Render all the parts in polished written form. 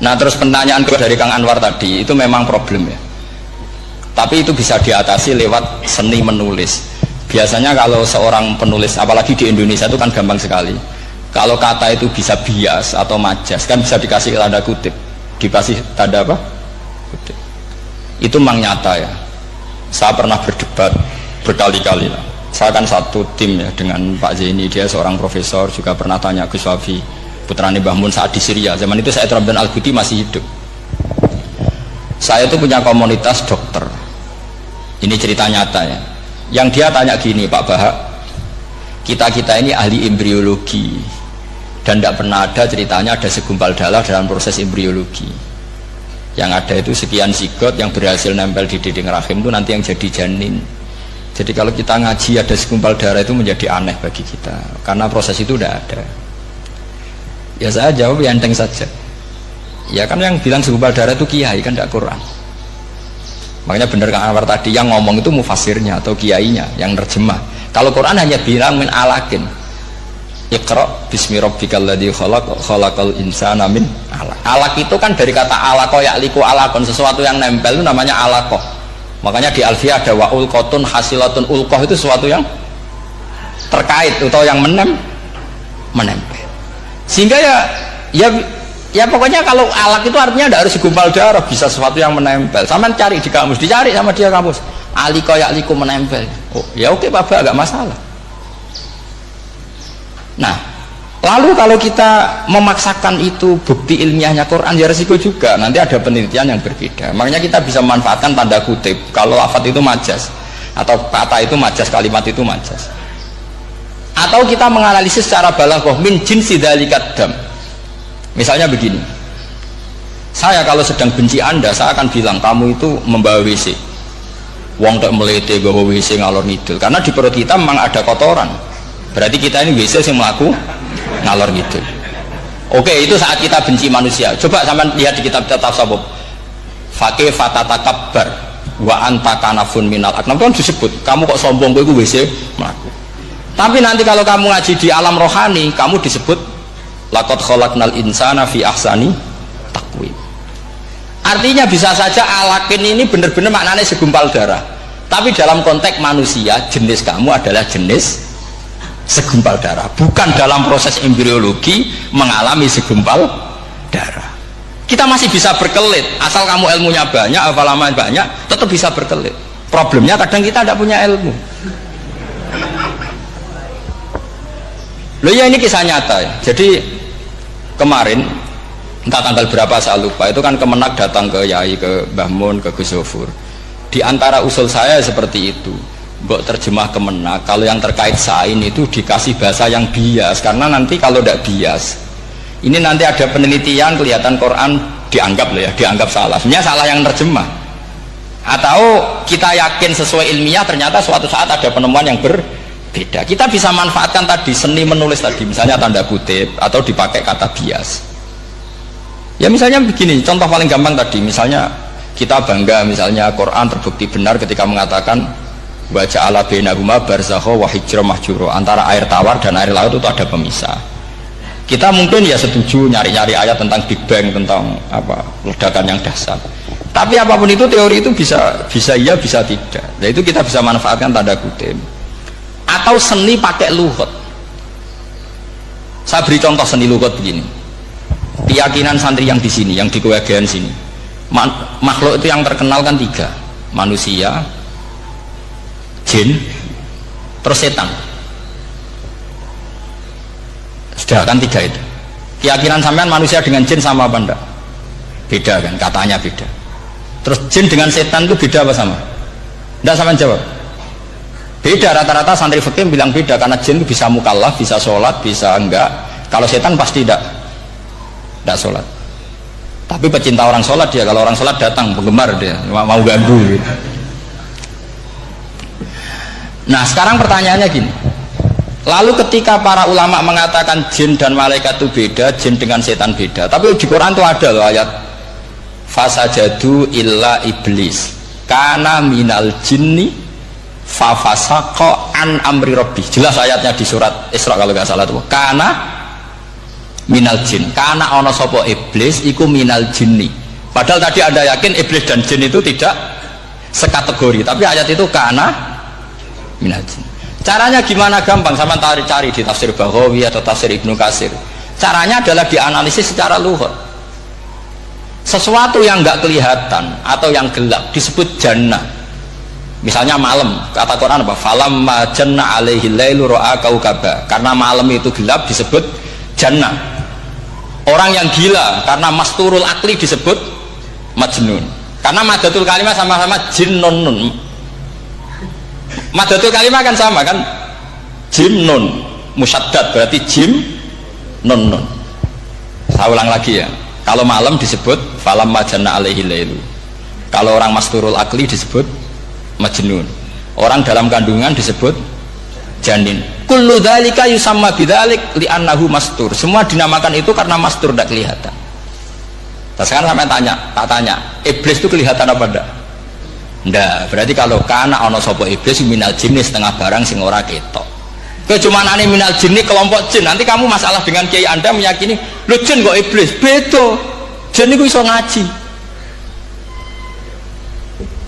Nah terus pertanyaan kedua dari Kang Anwar tadi itu memang problem ya. Tapi itu bisa diatasi lewat seni menulis. Biasanya kalau seorang penulis, apalagi di Indonesia itu kan gampang sekali. Kalau kata itu bisa bias atau majas, kan bisa dikasih tanda kutip. Dikasih tanda apa? Kutip. Itu memang nyata ya. Saya pernah berdebat berkali-kali lah. Saya kan satu tim ya dengan Pak Zaini, dia seorang profesor, juga pernah tanya Gus Wafi, putrane Mbah Mun saat di Syria. Zaman itu saya Abdul Al-Buti masih hidup. Saya itu punya komunitas dokter. Ini cerita nyata ya. Yang dia tanya gini, Pak Bahak, kita ini ahli embriologi dan tidak pernah ada ceritanya ada segumpal darah dalam proses embriologi. Yang ada itu sekian zigot yang berhasil nempel di dinding rahim itu nanti yang jadi janin. Jadi kalau kita ngaji ada segumpal darah itu menjadi aneh bagi kita karena proses itu tidak ada. Ya saya jawab ya enteng saja. Ya kan yang bilang segumpal darah itu kiai kan tidak Quran. Makanya benar Kang Anwar tadi yang ngomong itu mufasirnya atau kiainya yang nerjemah. Kalau Quran hanya bilang min alakin. Iqra bismi rabbikal ladzi khalaq khalaqal insana min alaq. Alaq itu kan dari kata alaqa ya'liqu alaqon, sesuatu yang nempel itu namanya alaqah. Makanya di Alfiyah ada wa ulqatun hasilatun, ulqah itu sesuatu yang terkait atau yang menempel. Sehingga ya pokoknya kalau alaq itu artinya tidak harus segumpal darah, bisa sesuatu yang menempel. Sama cari di kamus, dicari sama dia kamus. Aliqa ya'liqu menempel. Oh, ya oke Pak Ba, enggak masalah. Nah, lalu kalau kita memaksakan itu bukti ilmiahnya Quran ya resiko juga, nanti ada penelitian yang berbeda. Makanya kita bisa memanfaatkan tanda kutip kalau lafadz itu majas atau kata itu majas, kalimat itu majas. Atau kita menganalisis secara balaghah min jinsi dzalikat dam. Misalnya begini, saya kalau sedang benci Anda, saya akan bilang kamu itu membawa WC. Wong tak melete bawa WC ngalor ngidul, karena di perut kita memang ada kotoran. Berarti kita ini WC yang melaku ngalor ngidul. Oke, itu saat kita benci manusia. Coba sampean lihat di kitab tasawuf. Faqih fatatakabbar wa anta kanafun minal aknam, kan disebut kamu kok sombong kowe iku WC melaku. Tapi nanti kalau kamu ngaji di alam rohani, kamu disebut laqad khalaqnal insana fi ahsani taqwim. Artinya bisa saja alakin ini benar-benar maknanya segumpal darah, tapi dalam konteks manusia jenis kamu adalah jenis segumpal darah, bukan dalam proses embriologi mengalami segumpal darah. Kita masih bisa berkelit asal kamu ilmunya banyak, hafalaman banyak, tetap bisa berkelit. Problemnya kadang kita tidak punya ilmu. Loh ya, ini kisah nyata ya. Jadi kemarin entah tanggal berapa saya lupa, itu kan Kemenak datang ke Yai, ke Mbah Mun, ke Gus Zofur. Di antara usul saya seperti itu, mbok terjemah Kemenak kalau yang terkait sain itu dikasih bahasa yang bias, karena nanti kalau tidak bias ini nanti ada penelitian kelihatan Quran dianggap loh ya, dianggap salah, sebenarnya salah yang terjemah, atau kita yakin sesuai ilmiah ternyata suatu saat ada penemuan yang berbeda. Kita bisa manfaatkan tadi seni menulis tadi, misalnya tanda kutip atau dipakai kata bias. Ya misalnya begini, contoh paling gampang tadi, misalnya kita bangga misalnya Quran terbukti benar ketika mengatakan wa ja'ala bainahuma barzakha wa hijra mahjura, antara air tawar dan air laut itu ada pemisah. Kita mungkin ya setuju nyari-nyari ayat tentang Big Bang, tentang apa ledakan yang dahsyat. Tapi apapun itu teori itu bisa iya bisa tidak. Nah itu kita bisa manfaatkan tanda kutip. Atau seni pakai lughat. Saya beri contoh seni lughat begini. Keyakinan santri yang di sini, yang di kewagian sini, makhluk itu yang terkenal kan 3, manusia, jin, terus setan. Sudah kan 3 itu. Keyakinan sampean manusia dengan jin sama apa enggak? Beda kan, katanya beda. Terus jin dengan setan itu beda apa sama? Enggak, sampean jawab. Beda, rata-rata santri fikih bilang beda, karena jin itu bisa mukallaf, bisa sholat, bisa enggak. Kalau setan pasti enggak sholat. Tapi pecinta orang sholat dia, kalau orang sholat datang, penggemar dia, mau ganggu gitu. Nah sekarang pertanyaannya gini, lalu ketika para ulama mengatakan jin dan malaikat itu beda, jin dengan setan beda, tapi di Quran itu ada loh ayat fasajadu illa iblis kana minal jinni fafasaqa an amri rabbi. Jelas ayatnya di surat Isra kalau nggak salah tuh, kana minal jin. Karena ana sapa iblis iku minal jinni. Padahal tadi Anda yakin iblis dan jin itu tidak sekategori, tapi ayat itu karena minal jin. Caranya gimana? Gampang, sama cari di tafsir Baghawi atau tafsir Ibnu Katsir. Caranya adalah dianalisis secara lughah. Sesuatu yang enggak kelihatan atau yang gelap disebut jannah. Misalnya malam, kata Quran apa? Falamma janna alaihi lailu ra'a kaukaba. Karena malam itu gelap disebut jannah. Orang yang gila karena masturul akli disebut majnun. Karena madatul kalimah sama-sama jinnun. Madatul kalimah kan sama kan? Jimnun musyaddad berarti jim nun. Saya ulang lagi ya. Kalau malam disebut falamma janna alaihi lailu. Kalau orang masturul akli disebut majnun. Orang dalam kandungan disebut janin. Kullu dzalika yusamma bidzalik li'annahu mastur. Semua dinamakan itu karena mastur, tidak kelihatan. Nah, sekarang sampai tak tanya, iblis itu kelihatan apa enggak? Enggak. Berarti kalau kana ana sapa iblis minal jinni setengah barang sing ora ketok. Kecumanane minal jinni kelompok jin. Nanti kamu masalah dengan kiai Anda meyakini, "Lho jin kok iblis?" Beda. Jin niku iso ngaji.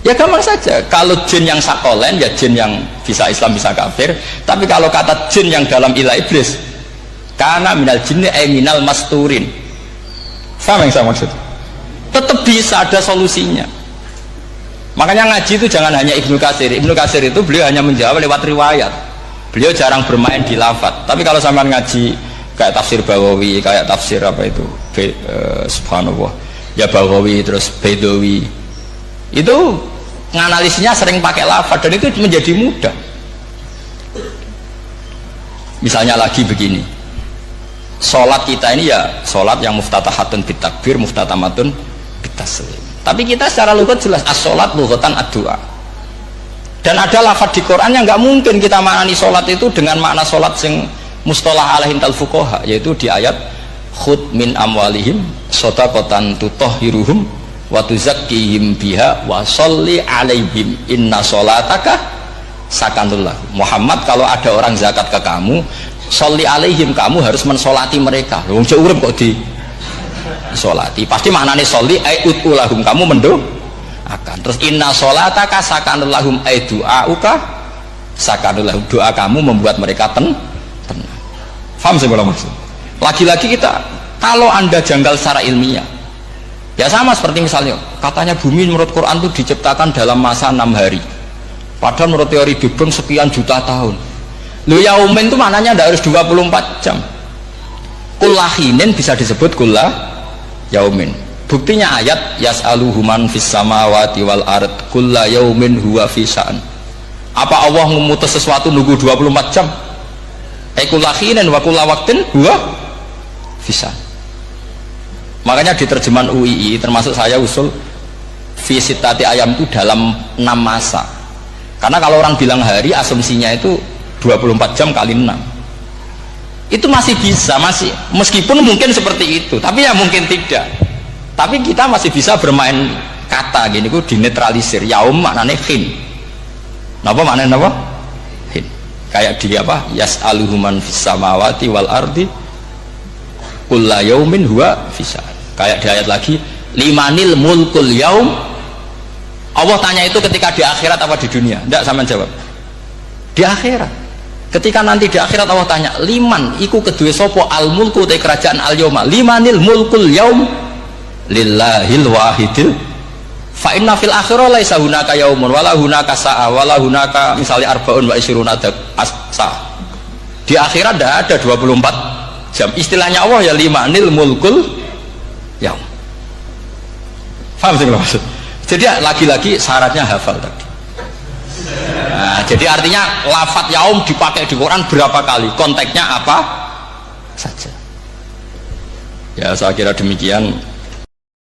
Ya gampang saja, kalau jin yang sakolen ya jin yang bisa Islam bisa kafir. Tapi kalau kata jin yang dalam ilah iblis, karena minal jinni minal masturin, sama yang saya maksud, tetap bisa ada solusinya. Makanya ngaji itu jangan hanya Ibnu Katsir. Ibnu Katsir itu beliau hanya menjawab lewat riwayat, beliau jarang bermain di lafadz. Tapi kalau sampean ngaji kayak tafsir Baghawi, kayak tafsir apa itu subhanallah ya Baghawi, terus Bedawi, itu nganalisnya sering pakai lafaz dan itu menjadi mudah. Misalnya lagi begini, sholat kita ini ya sholat yang muftatahatun bitakbir, muftatamatun bitaslim. Tapi kita secara lughat jelas as-sholat lughatan ad-du'a. Dan ada lafaz di Quran yang nggak mungkin kita maknani sholat itu dengan makna sholat sing mustalah alaihim tal fuqaha, yaitu di ayat khud min amwalihim shadaqatan tutahhiruhum wa tuzakkihim biha wa sholli alaihim inna sholataka sakanul lahum. Muhammad, kalau ada orang zakat ke kamu, sholli alaihim, kamu harus mensolati mereka. Wong cek urip kok di solati, pasti maknane sholli ai utulahum, kamu mendoakan. Terus inna sholataka sakanul lahum ai du'auka sakanul lahum, doa kamu membuat mereka tenang. Paham saya belum maksud? Lagi-lagi kita, kalau Anda janggal secara ilmiah, ya sama seperti misalnya katanya bumi menurut Quran itu diciptakan dalam masa 6 hari, padahal menurut teori Big Bang sekian juta tahun. Lu yaumin itu maknanya tidak harus 24 jam. Kullahinin bisa disebut kullah yaumin. Buktinya ayat yas'aluhu man fis samawati wal ard kulla yaumin huwa fi sya'an. Apa Allah memutus sesuatu nunggu 24 jam? Kullahinin wa kulla waqtin huwa fi sya'an. Makanya di terjemahan UII termasuk saya usul visitati ayam itu dalam 6 masa. Karena kalau orang bilang hari, asumsinya itu 24 jam kali 6. Itu masih bisa, masih, meskipun mungkin seperti itu, tapi ya mungkin tidak. Tapi kita masih bisa bermain kata gini, ku dinetralisir. Yaum maknanya hin. Napa maknanya napa? Hin. Kayak di apa? Yas'aluhu man fis samawati wal ardi kulla yaumin huwa fisa. Kayak di ayat lagi, limanil mulkul yaum. Allah tanya itu ketika di akhirat apa di dunia? Tidak, sama jawab di akhirat. Ketika nanti di akhirat Allah tanya, liman iku kedua sopo al mulku te kerajaan al yauma, limanil mulkul yaum lillahil wahidil fa inna fil akhirah laisa hunaka yaumun wala hunaka sa'a wala hunaka misalnya arbaun wa isyruna sa'. Di akhirat tidak ada 24 jam. Istilahnya Allah ya limanil mulkul yaum. Paham sih maksud? Jadi lagi-lagi syaratnya hafal tadi. Nah, jadi artinya lafadz yaum dipakai di Quran berapa kali, konteksnya apa saja. Ya saya kira demikian.